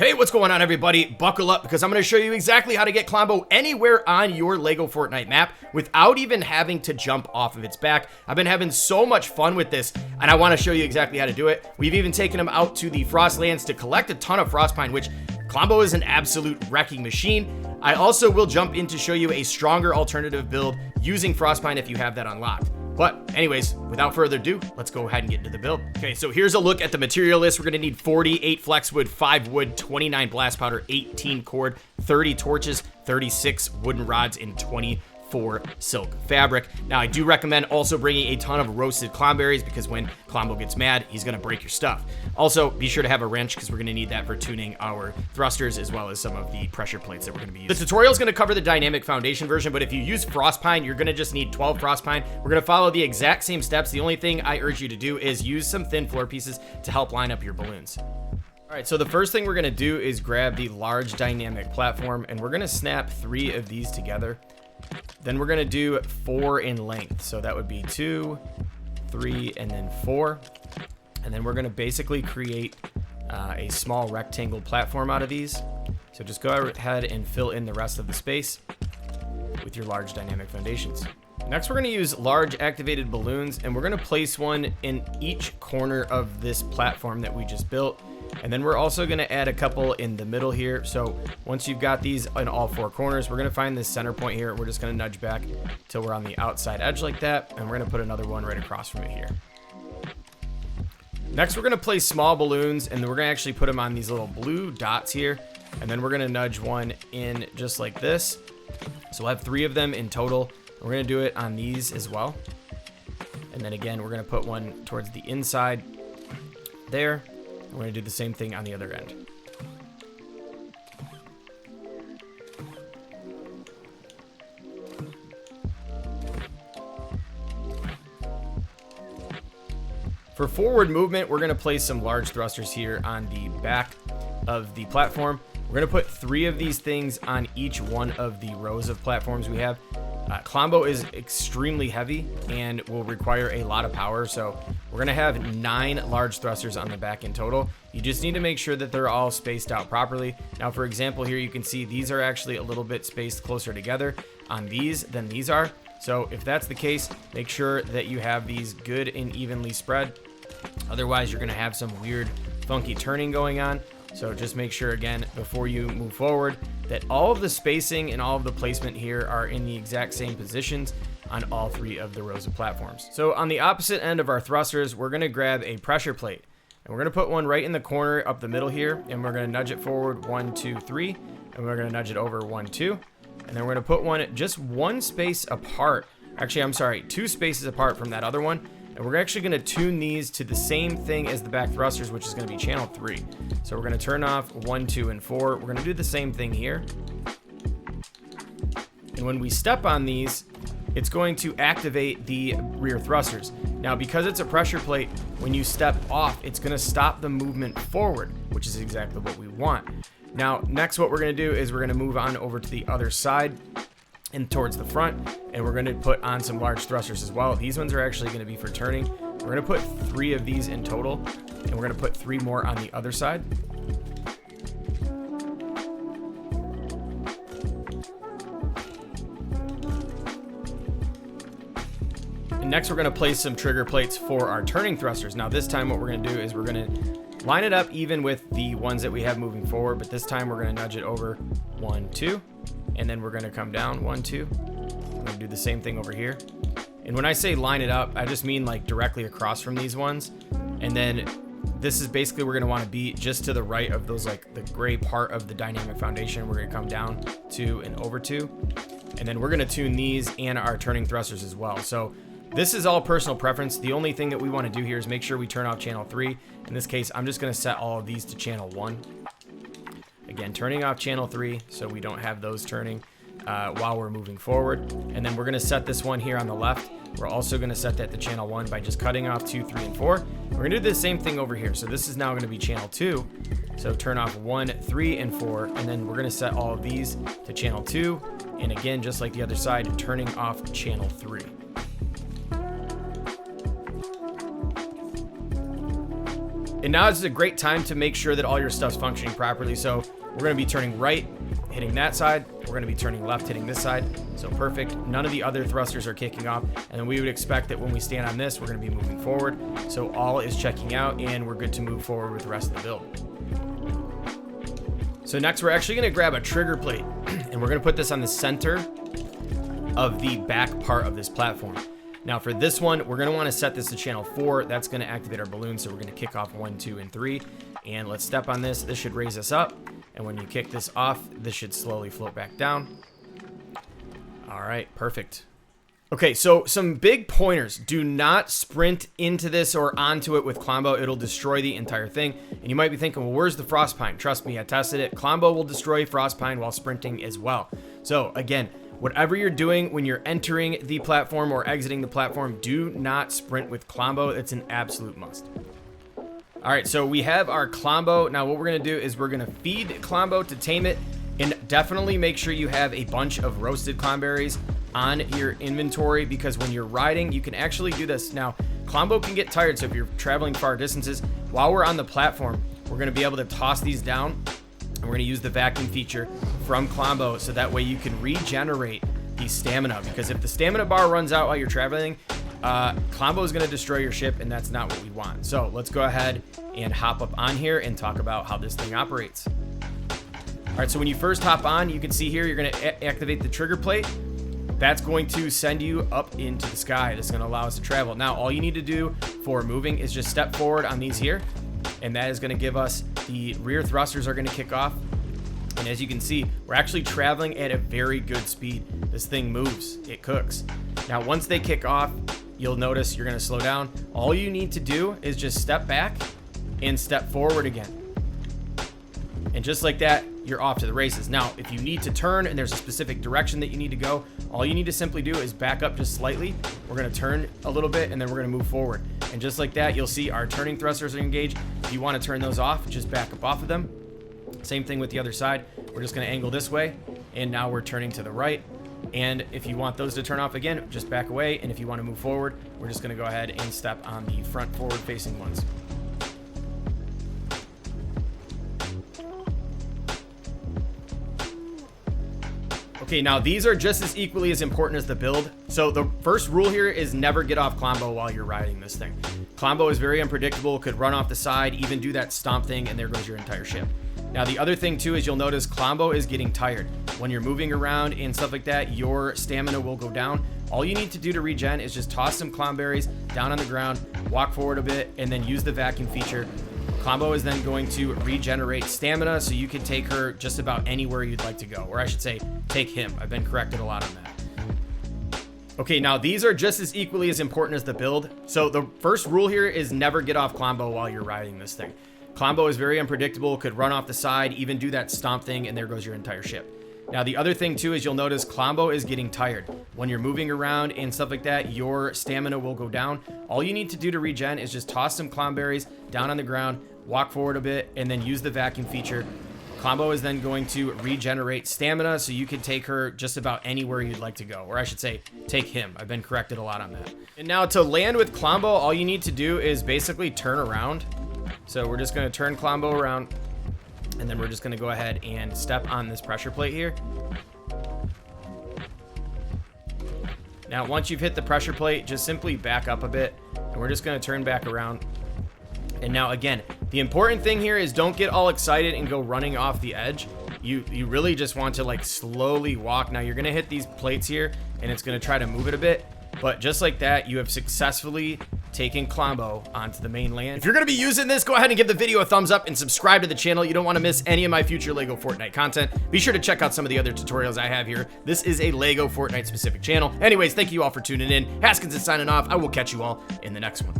Hey, what's going on, everybody? Buckle up, because I'm going to show you exactly how to get Klombo anywhere on your Lego Fortnite map without even having to jump off of its back. I've been having so much fun with this, and I want to show you exactly how to do it. We've even taken him out to the Frostlands to collect a ton of Frostpine, which Klombo is an absolute wrecking machine. I also will jump in to show you a stronger alternative build using Frostpine if you have that unlocked. But anyways, without further ado, let's go ahead and get into the build. Okay, so here's a look at the material list. We're gonna need 48 flexwood, 5 wood, 29 blast powder, 18 cord, 30 torches, 36 wooden rods, and 24 silk fabric. Now, I do recommend also bringing a ton of roasted clownberries, because when Klombo gets mad, he's gonna break your stuff. Also, be sure to have a wrench, because we're gonna need that for tuning our thrusters, as well as some of the pressure plates that we're gonna be using. The tutorial is gonna cover the dynamic foundation version, but if you use Frostpine, you're gonna just need 12 Frostpine. We're gonna follow the exact same steps. The only thing I urge you to do is use some thin floor pieces to help line up your balloons. All right, so the first thing we're gonna do is grab the large dynamic platform, and we're gonna snap 3 of these together. Then we're gonna do 4 in length. So that would be 2, 3, and then 4. And then we're gonna basically create a small rectangle platform out of these. So just go ahead and fill in the rest of the space with your large dynamic foundations. Next, we're gonna use large activated balloons, and we're gonna place one in each corner of this platform that we just built. And then we're also gonna add a couple in the middle here. So once you've got these in all 4 corners, we're gonna find this center point here. We're just gonna nudge back till we're on the outside edge like that. And we're gonna put another one right across from it here. Next, we're gonna place small balloons, and we're gonna actually put them on these little blue dots here. And then we're gonna nudge one in just like this. So we'll have 3 of them in total. We're gonna do it on these as well. And then again, we're gonna put one towards the inside there. We're gonna do the same thing on the other end. For forward movement, we're gonna place some large thrusters here on the back of the platform. We're gonna put 3 of these things on each one of the rows of platforms we have. Klombo is extremely heavy and will require a lot of power, so we're gonna have 9 large thrusters on the back in total. You just need to make sure that they're all spaced out properly. Now, for example, here you can see these are actually a little bit spaced closer together on these than these are. So if that's the case, make sure that you have these good and evenly spread. Otherwise, you're gonna have some weird, funky turning going on. So just make sure, again, before you move forward, that all of the spacing and all of the placement here are in the exact same positions on all 3 of the rows of platforms. So on the opposite end of our thrusters, we're gonna grab a pressure plate, and we're gonna put one right in the corner up the middle here, and we're gonna nudge it forward 1, 2, 3, and we're gonna nudge it over 1, 2, and then we're gonna put one just 1 space apart. Actually, I'm sorry, 2 spaces apart from that other one. And we're actually going to tune these to the same thing as the back thrusters, which is going to be channel 3. So we're going to turn off 1, 2, and 4. We're going to do the same thing here. And when we step on these, it's going to activate the rear thrusters. Now, because it's a pressure plate, when you step off, it's going to stop the movement forward, which is exactly what we want. Now, next, what we're going to do is we're going to move on over to the other side and towards the front, and we're going to put on some large thrusters as well. These ones are actually going to be for turning. We're going to put 3 of these in total, and we're going to put 3 more on the other side. And next, we're going to place some trigger plates for our turning thrusters. Now, this time what we're going to do is we're going to line it up even with the ones that we have moving forward, but this time we're going to nudge it over 1, 2. And then we're going to come down 1, 2. I'm going to do the same thing over here. And when I say line it up, I just mean like directly across from these ones. And then this is basically, we're going to want to be just to the right of those, like the gray part of the dynamic foundation. We're going to come down 2 and over 2. And then we're going to tune these and our turning thrusters as well. So this is all personal preference. The only thing that we want to do here is make sure we turn off channel 3. In this case, I'm just going to set all of these to channel 1. Again, turning off channel 3 so we don't have those turning while we're moving forward. And then we're going to set this one here on the left. We're also going to set that to channel 1 by just cutting off 2, 3, and 4. We're going to do the same thing over here. So this is now going to be channel 2. So turn off 1, 3, and 4. And then we're going to set all of these to channel 2. And again, just like the other side, turning off channel 3. And now is a great time to make sure that all your stuff's functioning properly. So we're going to be turning right, hitting that side. We're going to be turning left, hitting this side. So perfect. None of the other thrusters are kicking off. And then we would expect that when we stand on this, we're going to be moving forward. So all is checking out and we're good to move forward with the rest of the build. So next, we're actually going to grab a trigger plate and we're going to put this on the center of the back part of this platform. Now for this one, we're gonna wanna set this to channel 4. That's gonna activate our balloon. So we're gonna kick off 1, 2, and 3. And let's step on this. This should raise us up. And when you kick this off, this should slowly float back down. All right, perfect. Okay, so some big pointers. Do not sprint into this or onto it with Klombo. It'll destroy the entire thing. And you might be thinking, well, where's the Frostpine? Trust me, I tested it. Klombo will destroy Frostpine while sprinting as well. So again, whatever you're doing when you're entering the platform or exiting the platform, do not sprint with Klombo. It's an absolute must. All right, so we have our Klombo. Now what we're gonna do is we're gonna feed Klombo to tame it, and definitely make sure you have a bunch of roasted clomberries on your inventory, because when you're riding, you can actually do this. Now, Klombo can get tired, so if you're traveling far distances, while we're on the platform, we're gonna be able to toss these down, and we're gonna use the vacuum feature from Klombo, so that way you can regenerate the stamina, because if the stamina bar runs out while you're traveling, Klombo is gonna destroy your ship, and that's not what we want. So let's go ahead and hop up on here and talk about how this thing operates. All right, so when you first hop on, you can see here, you're gonna activate the trigger plate. That's going to send you up into the sky. This is gonna allow us to travel. Now, all you need to do for moving is just step forward on these here, and that is gonna give us the rear thrusters are gonna kick off. And as you can see, we're actually traveling at a very good speed. This thing moves, it cooks. Now, once they kick off, you'll notice you're gonna slow down. All you need to do is just step back and step forward again. And just like that, you're off to the races. Now, if you need to turn and there's a specific direction that you need to go, all you need to simply do is back up just slightly. We're gonna turn a little bit and then we're gonna move forward. And just like that, you'll see our turning thrusters are engaged. If you wanna turn those off, just back up off of them. Same thing with the other side. We're just gonna angle this way, and now we're turning to the right. And if you want those to turn off again, just back away. And if you wanna move forward, we're just gonna go ahead and step on the front forward facing ones. Okay, now these are just as equally as important as the build. So the first rule here is never get off Klombo while you're riding this thing. Klombo is very unpredictable, could run off the side, even do that stomp thing, and there goes your entire ship. Now the other thing too is you'll notice Klombo is getting tired. When you're moving around and stuff like that, your stamina will go down. All you need to do to regen is just toss some clomberries down on the ground, walk forward a bit, and then use the vacuum feature. Klombo is then going to regenerate stamina, so you can take her just about anywhere you'd like to go. Or I should say, take him. I've been corrected a lot on that. Okay, now these are just as equally as important as the build. So the first rule here is never get off Klombo while you're riding this thing. Klombo is very unpredictable, could run off the side, even do that stomp thing, and there goes your entire ship. Now the other thing too is you'll notice Klombo is getting tired. When you're moving around and stuff like that, your stamina will go down. All you need to do to regen is just toss some clomberries down on the ground, walk forward a bit, and then use the vacuum feature. Klombo is then going to regenerate stamina, so you can take her just about anywhere you'd like to go. Or I should say, take him. I've been corrected a lot on that. And now to land with Klombo, all you need to do is basically turn around. So we're just gonna turn Klombo around, and then we're just gonna go ahead and step on this pressure plate here. Now, once you've hit the pressure plate, just simply back up a bit, and we're just gonna turn back around. And now again, the important thing here is don't get all excited and go running off the edge. You really just want to like slowly walk. Now you're gonna hit these plates here, and it's gonna try to move it a bit. But just like that, you have successfully taken Klombo onto the mainland. If you're gonna be using this, go ahead and give the video a thumbs up and subscribe to the channel. You don't wanna miss any of my future LEGO Fortnite content. Be sure to check out some of the other tutorials I have here. This is a LEGO Fortnite specific channel. Anyways, thank you all for tuning in. Haskins is signing off. I will catch you all in the next one.